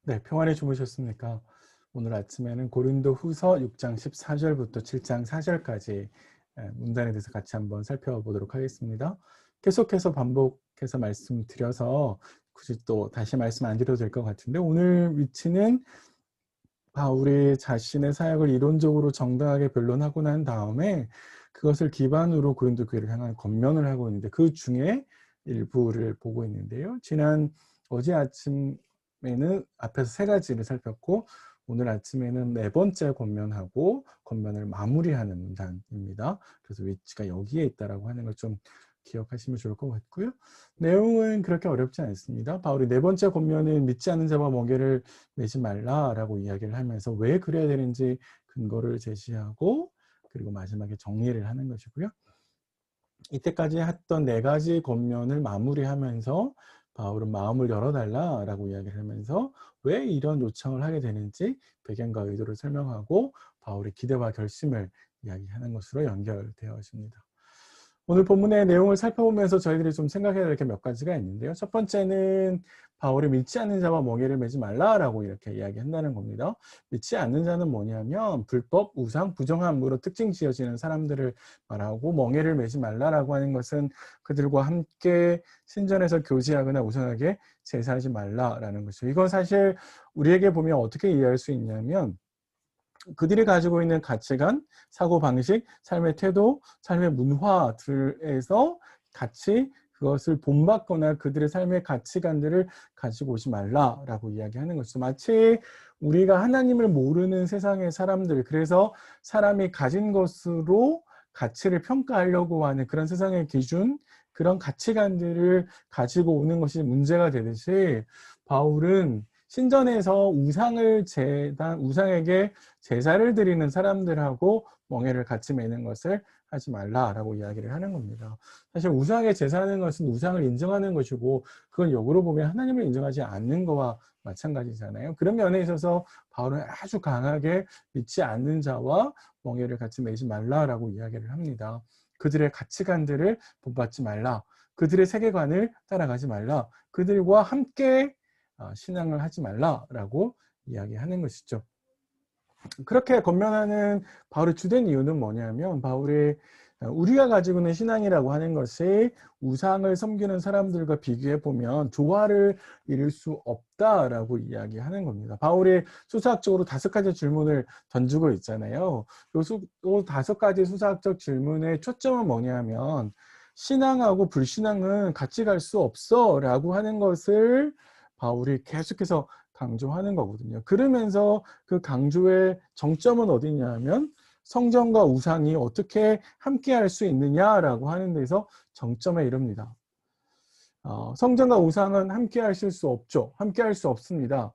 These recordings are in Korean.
네, 평안히 주무셨습니까? 오늘 아침에는 고린도 후서 6장 14절부터 7장 4절까지 문단에 대해서 같이 한번 살펴보도록 하겠습니다. 계속해서 반복해서 말씀드려서 굳이 또 다시 말씀 안 드려도 될 것 같은데, 오늘 위치는 바울이 자신의 사역을 이론적으로 정당하게 변론하고 난 다음에 그것을 기반으로 고린도 교회를 향한 권면을 하고 있는데, 그 중에 일부를 보고 있는데요. 어제 아침에는 앞에서 세 가지를 살폈고, 오늘 아침에는 네 번째 권면하고 권면을 마무리하는 문단입니다. 그래서 위치가 여기에 있다라고 하는 걸 좀 기억하시면 좋을 것 같고요. 내용은 그렇게 어렵지 않습니다. 바울이 네 번째 권면은 믿지 않는 자와 멍에를 매지 말라라고 이야기를 하면서 왜 그래야 되는지 근거를 제시하고, 그리고 마지막에 정리를 하는 것이고요. 이때까지 했던 네 가지 권면을 마무리하면서 바울은 마음을 열어달라라고 이야기를 하면서 왜 이런 요청을 하게 되는지 배경과 의도를 설명하고 바울의 기대와 결심을 이야기하는 것으로 연결되어 있습니다. 오늘 본문의 내용을 살펴보면서 저희들이 좀 생각해야 될 게 몇 가지가 있는데요. 첫 번째는 바울이 믿지 않는 자와 멍에를 매지 말라라고 이렇게 이야기한다는 겁니다. 믿지 않는 자는 뭐냐면 불법, 우상, 부정함으로 특징 지어지는 사람들을 말하고, 멍에를 매지 말라라고 하는 것은 그들과 함께 신전에서 교제하거나 우상에게 제사하지 말라라는 것이죠. 이건 사실 우리에게 보면 어떻게 이해할 수 있냐면, 그들이 가지고 있는 가치관, 사고방식, 삶의 태도, 삶의 문화들에서 같이 그것을 본받거나 그들의 삶의 가치관들을 가지고 오지 말라라고 이야기하는 것이죠. 마치 우리가 하나님을 모르는 세상의 사람들, 그래서 사람이 가진 것으로 가치를 평가하려고 하는 그런 세상의 기준, 그런 가치관들을 가지고 오는 것이 문제가 되듯이, 바울은 신전에서 우상에게 제사를 드리는 사람들하고 멍에를 같이 매는 것을 하지 말라라고 이야기를 하는 겁니다. 사실 우상에 제사하는 것은 우상을 인정하는 것이고, 그건 역으로 보면 하나님을 인정하지 않는 것과 마찬가지잖아요. 그런 면에 있어서 바울은 아주 강하게 믿지 않는 자와 멍에를 같이 매지 말라라고 이야기를 합니다. 그들의 가치관들을 본받지 말라, 그들의 세계관을 따라가지 말라, 그들과 함께 신앙을 하지 말라라고 이야기하는 것이죠. 그렇게 권면하는 바울의 주된 이유는 뭐냐면, 바울이 우리가 가지고 있는 신앙이라고 하는 것이 우상을 섬기는 사람들과 비교해 보면 조화를 이룰 수 없다라고 이야기하는 겁니다. 바울이 수사학적으로 5가지 질문을 던지고 있잖아요. 요 5가지 수사학적 질문의 초점은 뭐냐면, 신앙하고 불신앙은 같이 갈 수 없어 라고 하는 것을 바울이 계속해서 강조하는 거거든요. 그러면서 그 강조의 정점은 어디냐면, 성전과 우상이 어떻게 함께 할 수 있느냐라고 하는 데서 정점에 이릅니다. 성전과 우상은 함께 하실 수 없죠. 함께 할 수 없습니다.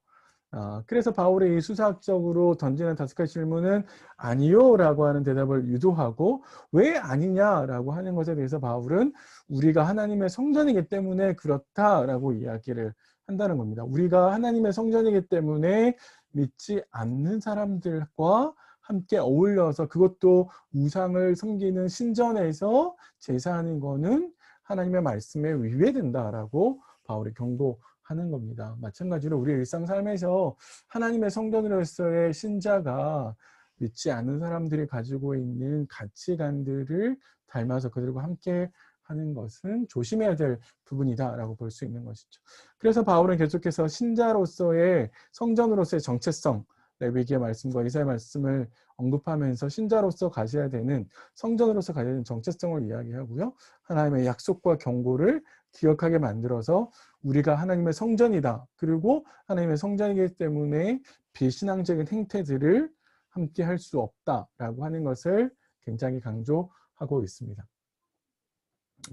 그래서 바울이 이 수사학적으로 던지는 5가지 질문은 아니요 라고 하는 대답을 유도하고, 왜 아니냐라고 하는 것에 대해서 바울은 우리가 하나님의 성전이기 때문에 그렇다라고 이야기를 한다는 겁니다. 우리가 하나님의 성전이기 때문에 믿지 않는 사람들과 함께 어울려서, 그것도 우상을 섬기는 신전에서 제사하는 거는 하나님의 말씀에 위배된다라고 바울이 경고하는 겁니다. 마찬가지로 우리 일상 삶에서 하나님의 성전으로서의 신자가 믿지 않는 사람들이 가지고 있는 가치관들을 닮아서 그들과 함께 하는 것은 조심해야 될 부분이다라고 볼 수 있는 것이죠. 그래서 바울은 계속해서 신자로서의, 성전으로서의 정체성, 레위기의 말씀과 이사야의 말씀을 언급하면서 신자로서 가져야 되는, 성전으로서 가져야 되는 정체성을 이야기하고요. 하나님의 약속과 경고를 기억하게 만들어서 우리가 하나님의 성전이다, 그리고 하나님의 성전이기 때문에 비신앙적인 행태들을 함께 할 수 없다라고 하는 것을 굉장히 강조하고 있습니다.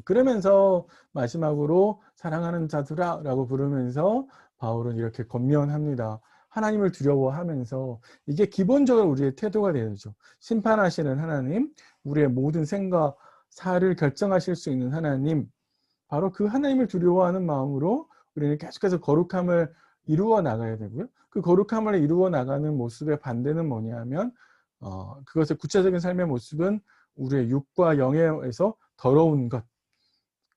그러면서 마지막으로 사랑하는 자들아 라고 부르면서 바울은 이렇게 권면합니다. 하나님을 두려워하면서, 이게 기본적으로 우리의 태도가 되죠. 심판하시는 하나님, 우리의 모든 생과 사를 결정하실 수 있는 하나님, 바로 그 하나님을 두려워하는 마음으로 우리는 계속해서 거룩함을 이루어 나가야 되고요. 그 거룩함을 이루어 나가는 모습의 반대는 뭐냐면, 그것의 구체적인 삶의 모습은 우리의 육과 영에서 더러운 것,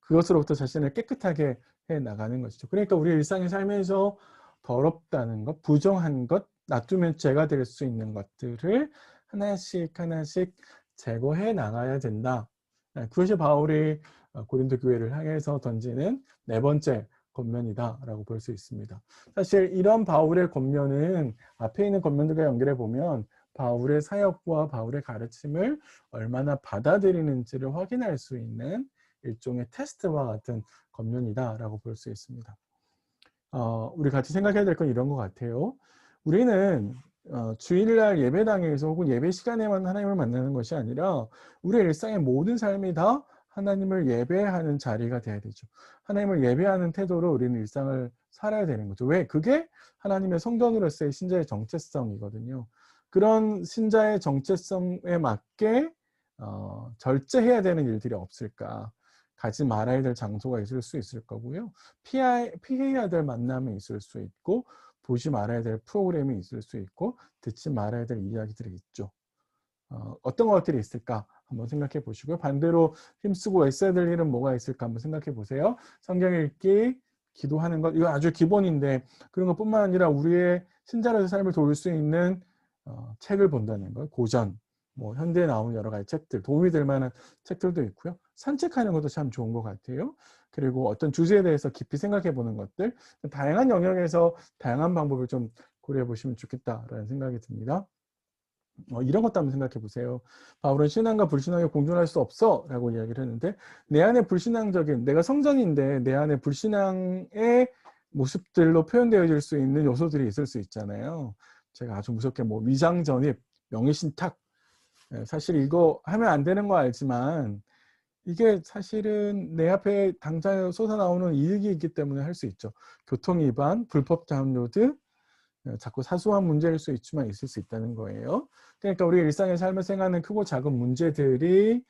그것으로부터 자신을 깨끗하게 해 나가는 것이죠. 그러니까 우리 일상의 삶에서 더럽다는 것, 부정한 것, 놔두면 죄가 될 수 있는 것들을 하나씩 하나씩 제거해 나가야 된다. 그것이 바울이 고린도 교회를 향해서 던지는 네 번째 권면이다라고 볼 수 있습니다. 사실 이런 바울의 권면은 앞에 있는 권면들과 연결해 보면 바울의 사역과 바울의 가르침을 얼마나 받아들이는지를 확인할 수 있는 일종의 테스트와 같은 권면이다라고 볼 수 있습니다. 우리 같이 생각해야 될 건 이런 것 같아요. 우리는 주일날 예배당에서 혹은 예배 시간에만 하나님을 만나는 것이 아니라 우리의 일상의 모든 삶이 다 하나님을 예배하는 자리가 돼야 되죠. 하나님을 예배하는 태도로 우리는 일상을 살아야 되는 거죠. 왜? 그게 하나님의 성전으로서의 신자의 정체성이거든요. 그런 신자의 정체성에 맞게 절제해야 되는 일들이 없을까? 가지 말아야 될 장소가 있을 수 있을 거고요. 피해야 될 만남이 있을 수 있고, 보지 말아야 될 프로그램이 있을 수 있고, 듣지 말아야 될 이야기들이 있죠. 어떤 것들이 있을까 한번 생각해 보시고요. 반대로 힘쓰고 애써야 될 일은 뭐가 있을까 한번 생각해 보세요. 성경 읽기, 기도하는 것, 이거 아주 기본인데 그런 것뿐만 아니라 우리의 신자로서 삶을 도울 수 있는 책을 본다는 것, 고전, 뭐 현대에 나오는 여러 가지 책들, 도움이 될 만한 책들도 있고요. 산책하는 것도 참 좋은 것 같아요. 그리고 어떤 주제에 대해서 깊이 생각해 보는 것들, 다양한 영역에서 다양한 방법을 좀 고려해 보시면 좋겠다라는 생각이 듭니다. 이런 것도 한번 생각해 보세요. 바울은 신앙과 불신앙이 공존할 수 없어 라고 이야기를 했는데, 내 안에 불신앙적인, 내가 성전인데 내 안에 불신앙의 모습들로 표현되어질 수 있는 요소들이 있을 수 있잖아요. 제가 아주 무섭게 뭐 위장전입, 명예신탁, 사실 이거 하면 안 되는 거 알지만 이게 사실은 내 앞에 당장 솟아나오는 이익이 있기 때문에 할 수 있죠. 교통위반, 불법 다운로드, 자꾸 사소한 문제일 수 있지만 있을 수 있다는 거예요. 그러니까 우리 일상의 삶을 생각하는 크고 작은 문제들이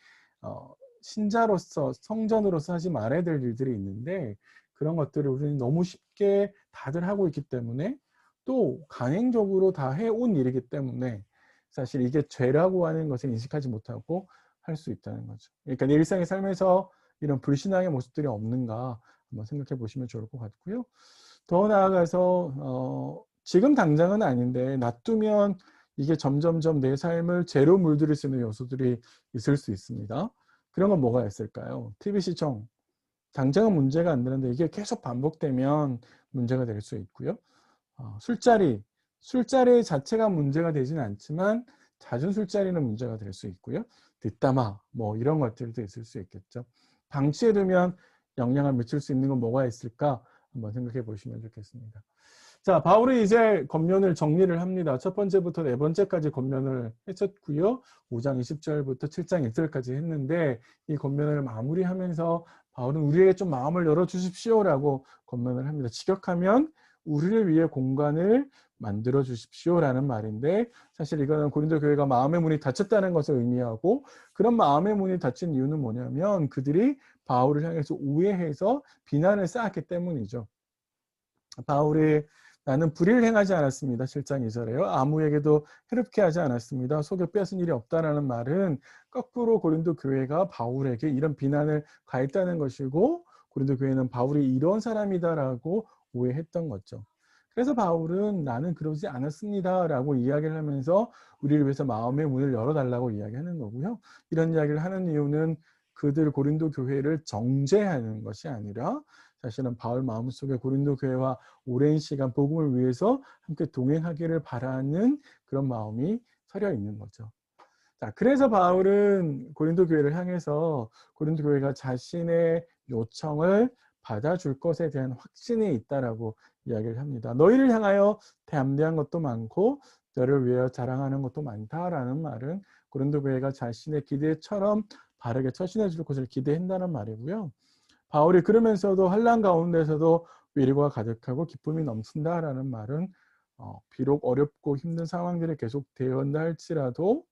신자로서 성전으로서 하지 말아야 될 일들이 있는데 그런 것들을 우리는 너무 쉽게 다들 하고 있기 때문에 또 강행적으로 다 해온 일이기 때문에 사실 이게 죄라고 하는 것을 인식하지 못하고 할 수 있다는 거죠. 그러니까 내 일상의 삶에서 이런 불신앙의 모습들이 없는가 한번 생각해 보시면 좋을 것 같고요. 더 나아가서 지금 당장은 아닌데 놔두면 이게 점점점 내 삶을 죄로 물들일 수 있는 요소들이 있을 수 있습니다. 그런 건 뭐가 있을까요? TV 시청. 당장은 문제가 안 되는데 이게 계속 반복되면 문제가 될 수 있고요. 술자리. 술자리 자체가 문제가 되지는 않지만 잦은 술자리는 문제가 될 수 있고요. 뒷담화 뭐 이런 것들도 있을 수 있겠죠. 방치해두면 영향을 미칠 수 있는 건 뭐가 있을까? 한번 생각해 보시면 좋겠습니다. 자, 바울이 이제 권면을 정리를 합니다. 첫 번째부터 네 번째까지 권면을 했었고요. 5장 20절부터 7장 1절까지 했는데 이 권면을 마무리하면서 바울은 우리에게 좀 마음을 열어주십시오라고 권면을 합니다. 직역하면 우리를 위해 공간을 만들어 주십시오라는 말인데 사실 이거는 고린도 교회가 마음의 문이 닫혔다는 것을 의미하고 그런 마음의 문이 닫힌 이유는 뭐냐면 그들이 바울을 향해서 오해해서 비난을 쌓았기 때문이죠. 바울이 나는 불의를 행하지 않았습니다. 7장 2절에요. 아무에게도 해롭게 하지 않았습니다. 속여 빼앗은 일이 없다라는 말은 거꾸로 고린도 교회가 바울에게 이런 비난을 가했다는 것이고 고린도 교회는 바울이 이런 사람이다라고 오해했던 거죠. 그래서 바울은 나는 그러지 않았습니다라고 이야기를 하면서 우리를 위해서 마음의 문을 열어달라고 이야기하는 거고요. 이런 이야기를 하는 이유는 그들 고린도 교회를 정죄하는 것이 아니라 사실은 바울 마음속에 고린도 교회와 오랜 시간 복음을 위해서 함께 동행하기를 바라는 그런 마음이 서려 있는 거죠. 자, 그래서 바울은 고린도 교회를 향해서 고린도 교회가 자신의 요청을 받아줄 것에 대한 확신이 있다라고 이야기를 합니다. 너희를 향하여 담대한 것도 많고 너를 위하여 자랑하는 것도 많다라는 말은 고린도 교회가 자신의 기대처럼 바르게 처신해 줄 것을 기대한다는 말이고요. 바울이 그러면서도 환난 가운데서도 위로가 가득하고 기쁨이 넘친다라는 말은 비록 어렵고 힘든 상황들이 계속 되어온다 할지라도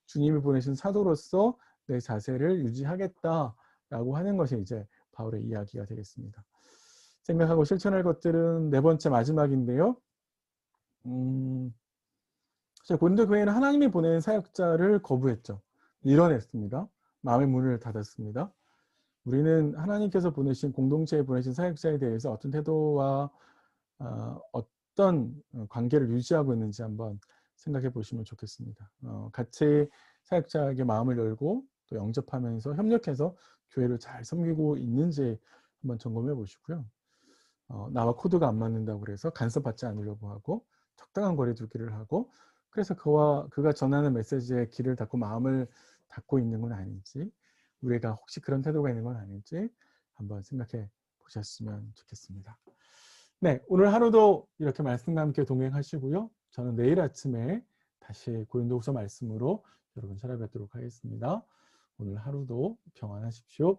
주님이 보내신 사도로서 내 자세를 유지하겠다라고 하는 것이 이제 바울의 이야기가 되겠습니다. 생각하고 실천할 것들은 네 번째 마지막인데요. 고린도 교회는 하나님이 보낸 사역자를 거부했죠. 밀어냈습니다. 마음의 문을 닫았습니다. 우리는 하나님께서 보내신 공동체에 보내신 사역자에 대해서 어떤 태도와 어떤 관계를 유지하고 있는지 한번 생각해 보시면 좋겠습니다. 같이 사역자에게 마음을 열고 또 영접하면서 협력해서 교회를 잘 섬기고 있는지 한번 점검해 보시고요. 나와 코드가 안 맞는다고 그래서 간섭받지 않으려고 하고 적당한 거리 두기를 하고 그래서 그가 전하는 메시지에 귀를 닫고 마음을 닫고 있는 건 아닌지 우리가 혹시 그런 태도가 있는 건 아닌지 한번 생각해 보셨으면 좋겠습니다. 네, 오늘 하루도 이렇게 말씀과 함께 동행하시고요. 저는 내일 아침에 다시 고린도후서 말씀으로 여러분 찾아뵙도록 하겠습니다. 오늘 하루도 평안하십시오.